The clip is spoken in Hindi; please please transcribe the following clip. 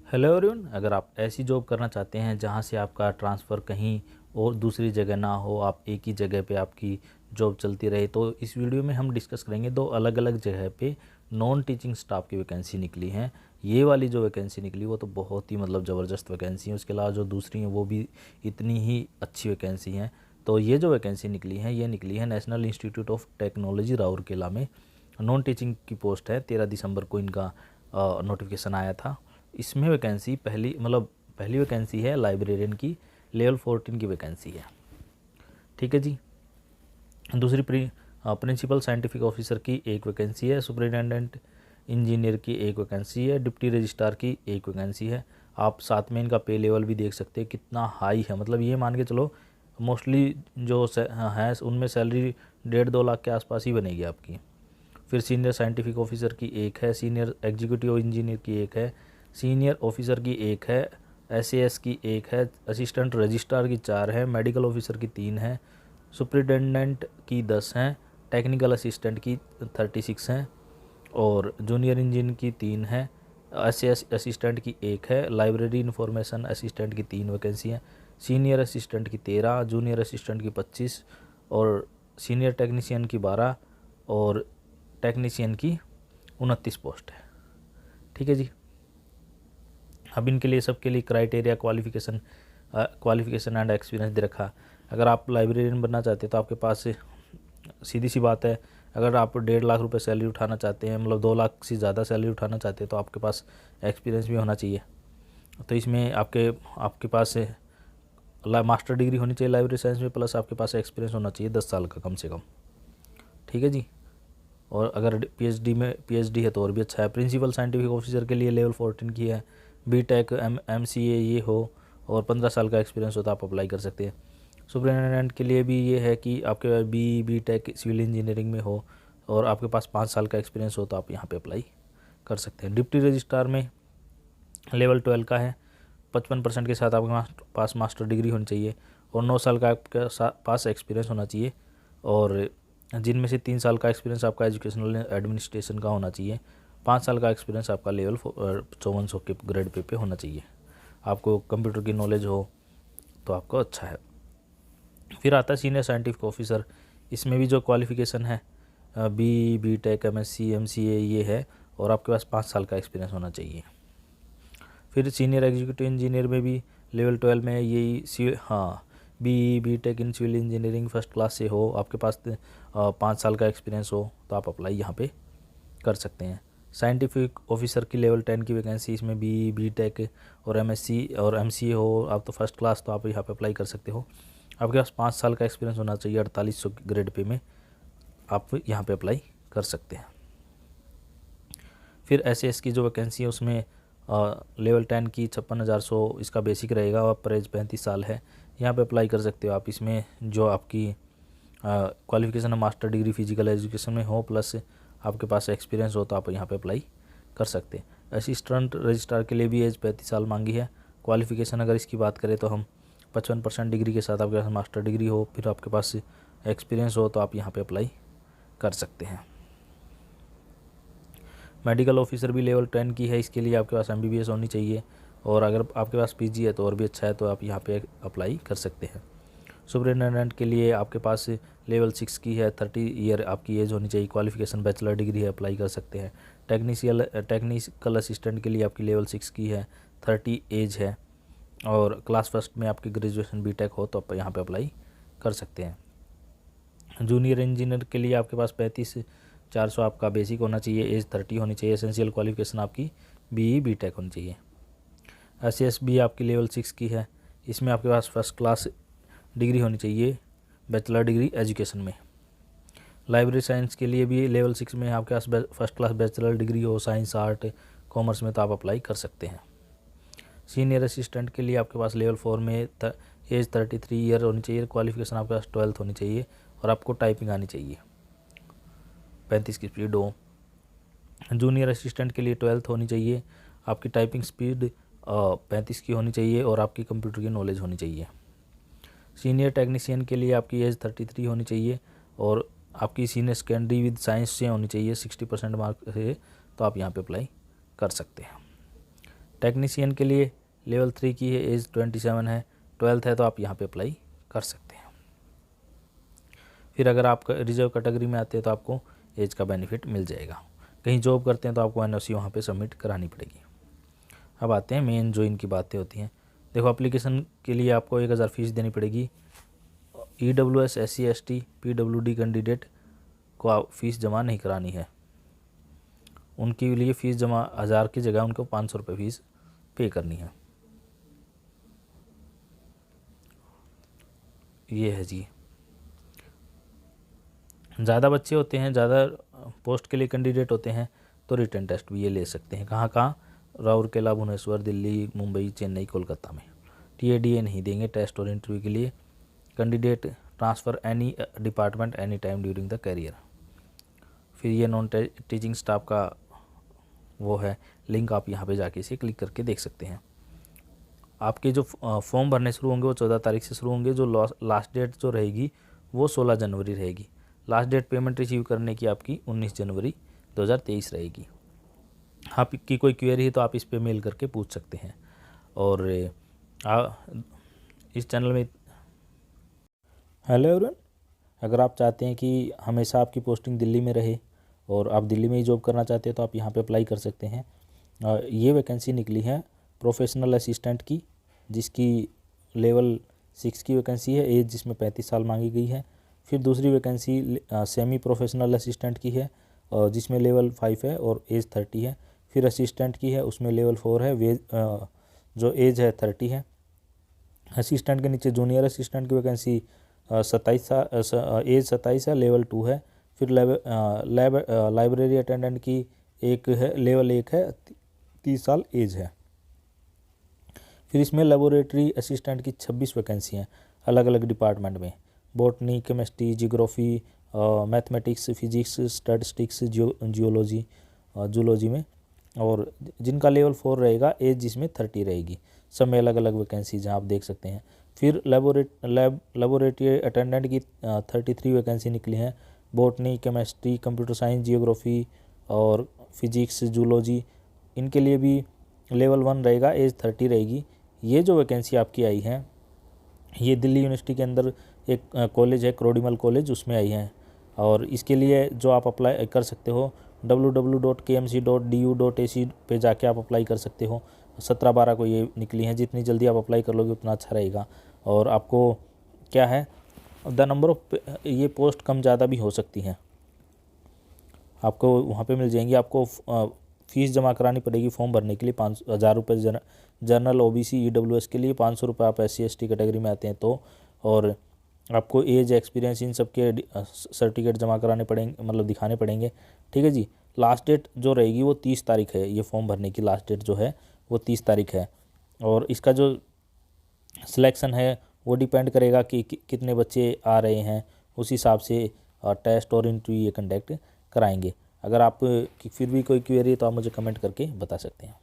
हेलो एवरीवन, अगर आप ऐसी जॉब करना चाहते हैं जहां से आपका ट्रांसफ़र कहीं और दूसरी जगह ना हो, आप एक ही जगह पे आपकी जॉब चलती रहे, तो इस वीडियो में हम डिस्कस करेंगे दो अलग अलग जगह पे नॉन टीचिंग स्टाफ की वैकेंसी निकली हैं। ये वाली जो वैकेंसी निकली वो तो बहुत ही ज़बरदस्त वैकेंसी है। उसके अलावा जो दूसरी हैं वो भी इतनी ही अच्छी वैकेंसी हैं। तो ये जो वैकेंसी निकली हैं ये निकली है National Institute of Technology Rourkela में। नॉन टीचिंग की पोस्ट है। 13 दिसंबर को इनका नोटिफिकेशन आया था। इसमें वैकेंसी पहली वैकेंसी है लाइब्रेरियन की, लेवल 14 की वैकेंसी है। ठीक है जी। दूसरी प्रिंसिपल साइंटिफिक ऑफिसर की एक वैकेंसी है। सुपरिटेंडेंट इंजीनियर की एक वैकेंसी है। डिप्टी रजिस्ट्रार की एक वैकेंसी है। आप साथ में इनका पे लेवल भी देख सकते हैं कितना हाई है। मतलब ये मान के चलो मोस्टली जो है उनमें सैलरी 1.5-2 लाख के आसपास ही बनेगी आपकी। फिर सीनियर साइंटिफिक ऑफिसर की एक है। सीनियर एग्जीक्यूटिव इंजीनियर की एक है। सीनियर ऑफिसर की एक है। एसएएस की एक है। असिस्टेंट रजिस्ट्रार की 4 है। मेडिकल ऑफिसर की 3 है। सुपरिटेंडेंट की 10 हैं। टेक्निकल असिस्टेंट की 36 हैं और जूनियर इंजीनियर की 3 है। एसएएस असिस्टेंट की एक है। लाइब्रेरी इंफॉर्मेशन असिस्टेंट की 3 वैकेंसी हैं। सीनियर असिस्टेंट की 13, जूनियर असिस्टेंट की 25 और सीनियर टेक्नीशियन की 12 और टेक्नीशियन की 29 पोस्ट है। ठीक है जी। अब इनके लिए सबके लिए क्राइटेरिया क्वालिफिकेशन एंड एक्सपीरियंस दे रखा। अगर आप लाइब्रेरियन बनना चाहते हैं तो आपके पास सीधी सी बात है, अगर आप 1.5 लाख रुपए सैलरी उठाना चाहते हैं, 2 लाख से ज़्यादा सैलरी उठाना चाहते हैं, तो आपके पास एक्सपीरियंस भी होना चाहिए। तो इसमें आपके पास मास्टर डिग्री होनी चाहिए लाइब्रेरी साइंस में, प्लस आपके पास एक्सपीरियंस होना चाहिए 10 साल का कम से कम। ठीक है जी। और अगर पीएचडी है तो और भी अच्छा है। प्रिंसिपल साइंटिफिक ऑफिसर के लिए लेवल 14 की है। बीटेक एमसीए ये हो और 15 साल का एक्सपीरियंस हो तो आप अप्लाई कर सकते हैं। सुपरिटेंडेंट के लिए भी ये है कि आपके बीटेक सिविल इंजीनियरिंग में हो और आपके पास 5 साल का एक्सपीरियंस हो तो आप यहाँ पे अप्लाई कर सकते हैं। डिप्टी रजिस्ट्रार में लेवल 12 का है। 55% के साथ आपके पास मास्टर डिग्री होनी चाहिए और 9 साल का आपके पास एक्सपीरियंस होना चाहिए और जिनमें से 3 साल का एक्सपीरियंस आपका एजुकेशनल एडमिनिस्ट्रेशन का होना चाहिए। 5 साल का एक्सपीरियंस आपका लेवल 5400 के ग्रेड पे होना चाहिए। आपको कंप्यूटर की नॉलेज हो तो आपको अच्छा है। फिर आता है सीनियर साइंटिफिक ऑफिसर। इसमें भी जो क्वालिफ़िकेशन है बीटेक एमएससी एमसीए ये है और आपके पास 5 साल का एक्सपीरियंस होना चाहिए। फिर सीनियर एग्जीक्यूटिव इंजीनियर में भी लेवल 12 में यही BTech in civil engineering first class से हो, आपके पास 5 साल का एक्सपीरियंस हो तो आप अप्लाई यहाँ पे कर सकते हैं। साइंटिफिक ऑफिसर की लेवल 10 की वैकेंसी, इसमें बीटेक और एमएससी और एमसीए हो, आप तो फर्स्ट क्लास, तो आप यहाँ पे अप्लाई कर सकते हो। आपके पास 5 साल का एक्सपीरियंस होना चाहिए। 4800 ग्रेड पे में आप यहाँ पे अप्लाई कर सकते हैं। फिर एसएएस की जो वैकेंसी है उसमें लेवल 10 की 56,100 इसका बेसिक रहेगा और अपर एज 35 साल है। यहाँ पे अप्लाई कर सकते हो आप। इसमें जो आपकी क्वालिफिकेशन है मास्टर डिग्री फिजिकल एजुकेशन में हो प्लस आपके पास एक्सपीरियंस हो तो आप यहाँ पे अप्लाई कर सकते हैं। असिस्टेंट रजिस्ट्रार के लिए भी एज 35 साल मांगी है। क्वालिफिकेशन अगर इसकी बात करें तो हम 55% डिग्री के साथ आपके पास मास्टर डिग्री हो, फिर आपके पास एक्सपीरियंस हो तो आप यहाँ पे अप्लाई कर सकते हैं। मेडिकल ऑफिसर भी लेवल 10 की है। इसके लिए आपके पास एमबीबीएस होनी चाहिए और अगर आपके पास पीजी है तो और भी अच्छा है, तो आप यहाँ पे अप्लाई कर सकते हैं। सुपरिटेंडेंट के लिए आपके पास लेवल 6 की है। 30 ईयर आपकी एज होनी चाहिए। क्वालिफिकेशन बैचलर डिग्री है, अप्लाई कर सकते हैं। टेक्निकल असिस्टेंट के लिए आपकी लेवल 6 की है, 30 एज है और क्लास फर्स्ट में आपकी ग्रेजुएशन बीटेक हो तो आप यहाँ पे अप्लाई कर सकते हैं। जूनियर इंजीनियर के लिए आपके पास 35,400 आपका बेसिक होना चाहिए। एज 30 होनी चाहिए। एसेंशियल क्वालिफिकेशन आपकी बीटेक होनी चाहिए। एसएएस भी आपकी लेवल 6 की है। इसमें आपके पास फर्स्ट क्लास डिग्री होनी चाहिए बैचलर डिग्री एजुकेशन में। लाइब्रेरी साइंस के लिए भी लेवल 6 में आपके पास फर्स्ट क्लास बैचलर डिग्री हो साइंस आर्ट कॉमर्स में तो आप अप्लाई कर सकते हैं। सीनियर असिस्टेंट के लिए आपके पास लेवल 4 में एज 33 ईयर होनी चाहिए। क्वालिफिकेशन आपके पास 12th होनी चाहिए और आपको टाइपिंग आनी चाहिए, 35 की स्पीड हो। जूनियर असिस्टेंट के लिए 12th होनी चाहिए। आपकी टाइपिंग स्पीड 35 की होनी चाहिए और आपकी कंप्यूटर की नॉलेज होनी चाहिए। सीनियर टेक्नीशियन के लिए आपकी एज 33 होनी चाहिए और आपकी सीनियर सेकेंडरी विद साइंस से होनी चाहिए 60% मार्क से, तो आप यहाँ पे अप्लाई कर सकते हैं। टेक्नीशियन के लिए लेवल 3 की है, एज 27 है, 12th है, तो आप यहाँ पे अप्लाई कर सकते हैं। फिर अगर आप रिजर्व कैटेगरी में आते हैं तो आपको एज का बेनिफिट मिल जाएगा। कहीं जॉब करते हैं तो आपको NOC वहाँ पे सबमिट करानी पड़ेगी। अब आते हैं मेन जो इनकी बातें होती हैं। देखो, एप्लीकेशन के लिए आपको 1000 फीस देनी पड़ेगी। EWS SC ST PWD candidate को आप फीस जमा नहीं करानी है। उनके लिए फ़ीस जमा 1000 की जगह उनको 500 रुपये फ़ीस पे करनी है। ये है जी। ज़्यादा बच्चे होते हैं, ज़्यादा पोस्ट के लिए कैंडिडेट होते हैं तो रिटन टेस्ट भी ये ले सकते हैं। कहाँ कहाँ? राउरकेला, भुवनेश्वर, दिल्ली, मुंबई, चेन्नई, कोलकाता में। TADA नहीं देंगे टेस्ट और इंटरव्यू के लिए। Candidate transfer any department any time during the career. फिर ये नॉन टीचिंग स्टाफ का वो है लिंक, आप यहाँ पे जाके इसे क्लिक करके देख सकते हैं। आपके जो फॉर्म भरने शुरू होंगे वो 14 तारीख से शुरू होंगे। जो लास्ट डेट जो रहेगी वो 16 जनवरी रहेगी। लास्ट डेट पेमेंट रिसीव करने की आपकी 19 जनवरी 2023 रहेगी। आपकी कोई क्वेरी है तो आप इस पे मेल करके पूछ सकते हैं। और इस चैनल में हेलो एवरीवन, अगर आप चाहते हैं कि हमेशा आपकी पोस्टिंग दिल्ली में रहे और आप दिल्ली में ही जॉब करना चाहते हैं तो आप यहाँ पे अप्लाई कर सकते हैं। ये वैकेंसी निकली है प्रोफेशनल असिस्टेंट की, जिसकी लेवल 6 की वैकेंसी है, एज जिसमें 35 साल मांगी गई है। फिर दूसरी वैकेंसी सेमी प्रोफेशनल असिस्टेंट की है जिसमें लेवल 5 है और एज 30 है। फिर असिस्टेंट की है, उसमें लेवल 4 है, जो एज है 30 है। असिस्टेंट के नीचे जूनियर असिस्टेंट की वैकेंसी 27 एज 27 है, लेवल 2 है। फिर लाइब्रेरी अटेंडेंट की एक है, लेवल 1 है, 30 साल एज है। फिर इसमें लेबोरेटरी असिस्टेंट की 26 वैकेंसी हैं अलग अलग डिपार्टमेंट में, botany, chemistry, geography, mathematics, physics, statistics, zoology में। और जिनका लेवल 4 रहेगा, एज जिसमें 30 रहेगी। सब में अलग अलग वैकेंसीज हैं, आप देख सकते हैं। फिर लेबोरेटरी अटेंडेंट की 33 वैकेंसी निकली हैं। Botany, chemistry, computer science, geography और फिजिक्स, जूलॉजी, इनके लिए भी लेवल 1 रहेगा, एज 30 रहेगी। ये जो वैकेंसी आपकी आई है ये दिल्ली यूनिवर्सिटी के अंदर एक कॉलेज है, क्रोडीमल कॉलेज, उसमें आई है। और इसके लिए जो आप अप्लाई कर सकते हो www.kmc.du.ac पे जाके आप अप्लाई कर सकते हो। 17/12 को ये निकली हैं। जितनी जल्दी आप अप्लाई कर लोगे उतना अच्छा रहेगा। और आपको क्या है, द नंबर ऑफ ये पोस्ट कम ज़्यादा भी हो सकती हैं, आपको वहाँ पे मिल जाएंगी। आपको फ़ीस जमा करानी पड़ेगी फॉर्म भरने के लिए 1000 रुपये जनरल, OBC, EWS के लिए 500 रुपये आप SC ST कैटेगरी में आते हैं तो। और आपको एज, एक्सपीरियंस, इन सब के सर्टिफिकेट जमा कराने पड़ेंगे, मतलब दिखाने पड़ेंगे। ठीक है जी। लास्ट डेट जो रहेगी वो 30 तारीख है। ये फॉर्म भरने की लास्ट डेट जो है वो 30 तारीख है। और इसका जो सिलेक्शन है वो डिपेंड करेगा कि कितने बच्चे आ रहे हैं, उस हिसाब से टेस्ट और इंटरव्यू ये कंडक्ट कराएंगे। अगर आप फिर भी कोई क्वेरी है तो आप मुझे कमेंट करके बता सकते हैं।